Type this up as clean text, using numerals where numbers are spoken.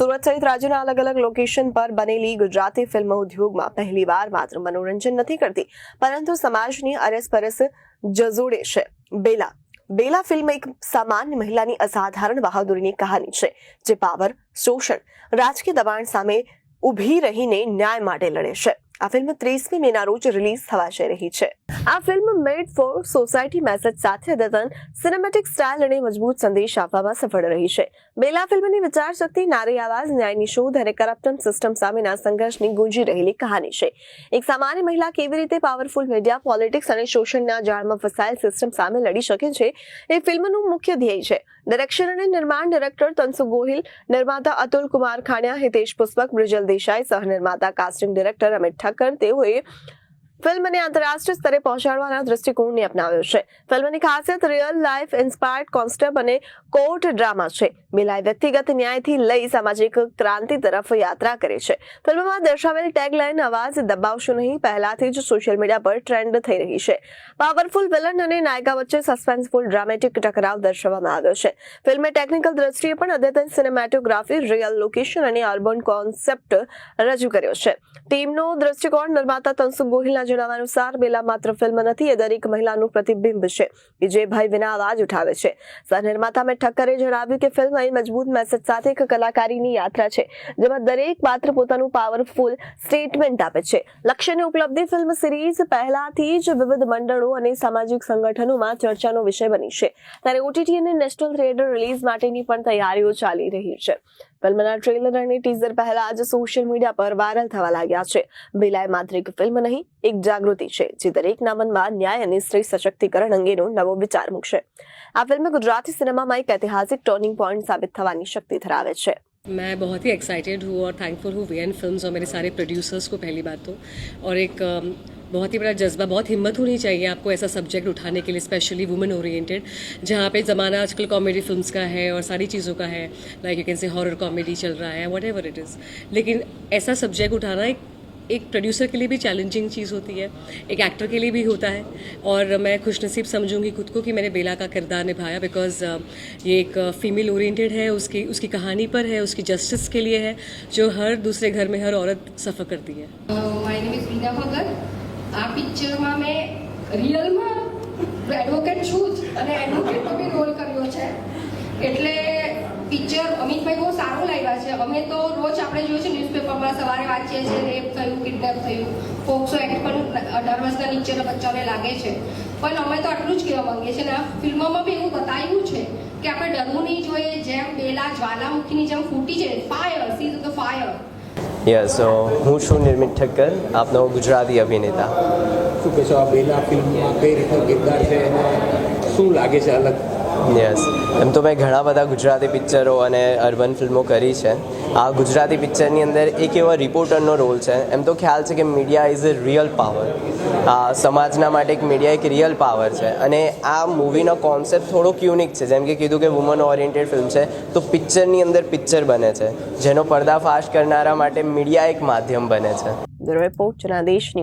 સુરત સહિત રાજ્યના અલગ અલગ લોકેશન પર બનેલી ગુજરાતી ફિલ્મ ઉદ્યોગમાં પહેલીવાર માત્ર મનોરંજન નથી કરતી, પરંતુ સમાજની અરસપરસ જઝોડે છે. બેલા ફિલ્મ એક સામાન્ય મહિલાની અસાધારણ બહાદુરીની કહાની છે, જે પાવર, શોષણ, રાજકીય દબાણ સામે ઊભી રહીને ન્યાય માટે લડે છે. આ ફિલ્મ 30મી મેના રોજ રિલીઝ થવા જઈ રહી છે. આ ફિલ્મ મેડ ફોર સોસાયટી મેસેજ સાથે અદ્યતન સિનેમેટિક સ્ટાઇલ અને મજબૂત સંદેશ આપવામાં સફળ રહી છે. બેલા ફિલ્મની વિચારશક્તિ, નારી આવાજ, ન્યાયની શોધ અને કરપ્શન સિસ્ટમ સામેના સંઘર્ષની ગુંજી રહેલી કહાની છે. એક સામાન્ય મહિલા કેવી રીતે પાવરફુલ મીડિયા, પોલિટિક્સ અને શોષણના જાળમાં ફસાયેલ સિસ્ટમ સામે લડી શકે છે, એ ફિલ્મનું મુખ્ય ધ્યેય છે. ડાયરેક્શન અને નિર્માણ ડાયરેક્ટર તનસુ ગોહિલ, નિર્માતા અતુલ કુમાર ખાણિયા, હિતેશ પુષ્પક, બ્રિજલ દેસાઈ, સહનિર્માતા કાસ્ટિંગ ડાયરેક્ટર અમિત ઠક્કર, તેઓએ ફિલ્મને આંતરરાષ્ટ્રીય સ્તરે પહોંચાડવાના દ્રષ્ટિકોણને અપનાવ્યો છે. ફિલ્મની ખાસિયત રિયલ લાઈફ ઇન્સ્પાયર્ડ કોન્સેપ્ટ અને કોર્ટ ડ્રામા છે. બેલાએ વ્યક્તિગત ન્યાયથી લઈ સામાજિક ક્રાંતિ તરફ યાત્રા કરે છે. ફિલ્મમાં દર્શાવેલ ટેગલાઇન "અવાજ દબાવશો નહીં" પહેલાથી જ સોશિયલ મીડિયા પર ટ્રેન્ડ થઈ રહી છે. પાવરફુલ વિલન અને નાયકા વચ્ચે સસ્પેન્સફુલ ડ્રામેટિક ટકરાવ દર્શાવવામાં આવ્યો છે. ફિલ્મે ટેકનિકલ દ્રષ્ટિએ પણ અદ્યતન સિનેમેટોગ્રાફી, રિયલ લોકેશન અને અર્બન કોન્સેપ્ટ રજૂ કર્યો છે. ટીમનો દ્રષ્ટિકોણ નિર્માતા તનસુ ગોહિલના જણાવ્યા અનુસાર બેલા માત્ર ફિલ્મ નથી, એ દરેક મહિલાનું પ્રતિબિંબ છે કે જે ભય વિના અવાજ ઉઠાવે છે. સહનિર્માતા અમિત ઠક્કરે જણાવ્યું કે ફિલ્મ એક મજબૂત મેસેજ સાથે એક કલાકારીની યાત્રા છે, જેમાં દરેક પાત્ર પોતાનું પાવરફુલ સ્ટેટમેન્ટ આપે છે. લક્ષ્યની ઉપલબ્ધિ ફિલ્મ સિરીઝ પહેલાથી જ વિવિધ મંડળો અને સામાજિક સંગઠનોમાં ચર્ચાનો વિષય બની છે, ત્યારે ઓટીટી અને નેશનલ થિયેટર રિલીઝ માટેની પણ તૈયારીઓ ચાલી રહી છે. ફિલ્મના ટ્રેલર અને ટીઝર પહેલા જ સોશિયલ મીડિયા પર વાયરલ થવા લાગ્યા છે. બેલા માત્ર એક ફિલ્મ નહીં, એક જાગૃતિ છે, જે દરેકના મનમાં ન્યાય અને સ્ત્રી સશક્તિકરણ અંગેનો નવો વિચાર મૂકશે. આ ફિલ્મ ગુજરાતી સિનેમામાં એક ऐतिहासिक टर्निंग पॉइंट साबित થવાની શક્તિ ધરાવે છે. मैं बहुत ही एक्साइटेड हूँ और थैंकफुल हूँ वीएन फिल्म्स और मेरे सारे प्रोड्यूसर्स को पहली बात तो, और एक बहुत ही बड़ा जज्बा, बहुत हिम्मत होनी चाहिए आपको ऐसा सब्जेक्ट उठाने के लिए, स्पेशली वुमेन ओरिएंटेड, जहाँ पे ज़माना आजकल कॉमेडी फिल्म्स का है और सारी चीज़ों का है, like you can say horror comedy चल रहा है, वट एवर इट इज़. लेकिन ऐसा सब्जेक्ट उठाना एक प्रोड्यूसर के लिए भी चैलेंजिंग चीज़ होती है, एक एक्टर के लिए भी होता है, और मैं खुशनसीब समझूंगी खुद को कि मैंने बेला का किरदार निभाया, बिकॉज ये एक फीमेल ओरिएंटेड है, उसकी कहानी पर है, उसकी जस्टिस के लिए है, जो हर दूसरे घर में हर औरत सफ़र करती है. माय नेम इज रीना भगत. આ પિક્ચરમાં મેં રિયલમાં એડવોકેટ છું જ અને એડવોકેટનો બી રોલ કર્યો છે, એટલે પિક્ચર અમિતભાઈ બહુ સારું લાગ્યા છે. અમે તો રોજ આપણે જોઈએ છે ન્યૂઝપેપરમાં, સવારે વાંચીએ છીએ રેપ થયું, કિડનેપ થયું, પોક્સો એક્ટ પણ 18 વર્ષના નીચેના બચ્ચાને લાગે છે, પણ અમે તો આટલું જ કહેવા માંગીએ છીએ. અને આ ફિલ્મમાં બી એવું બતાવ્યું છે કે આપણે ડરવું નહીં જોઈએ, જેમ બેલા જ્વાલામુખીની જેમ ફૂટી છે, ફાયર, સી ધ ફાયર. સો હું છું નિર્મિત ઠક્કર, આપનો ગુજરાતી અભિનેતા. શું કહેશો આ બેલા ફિલ્મમાં કઈ રીતનો કિરદાર છે અને શું લાગે છે અલગ? એમ તો મેં ઘણા બધા ગુજરાતી પિક્ચરો અને અર્બન ફિલ્મો કરી છે. આ ગુજરાતી પિક્ચરની અંદર એક એવા રિપોર્ટરનો રોલ છે. એમ તો ખ્યાલ છે કે media is a real power. સમાજના માટે એક મીડિયા એક રિયલ પાવર છે, અને આ મૂવીનો કોન્સેપ્ટ થોડોક યુનિક છે. જેમ કે કીધું કે વુમન ઓરિએન્ટેડ ફિલ્મ છે, તો પિક્ચરની અંદર પિક્ચર બને છે, જેનો પર્દાફાશ કરનારા માટે મીડિયા એક માધ્યમ બને છે. Report Janadesh news.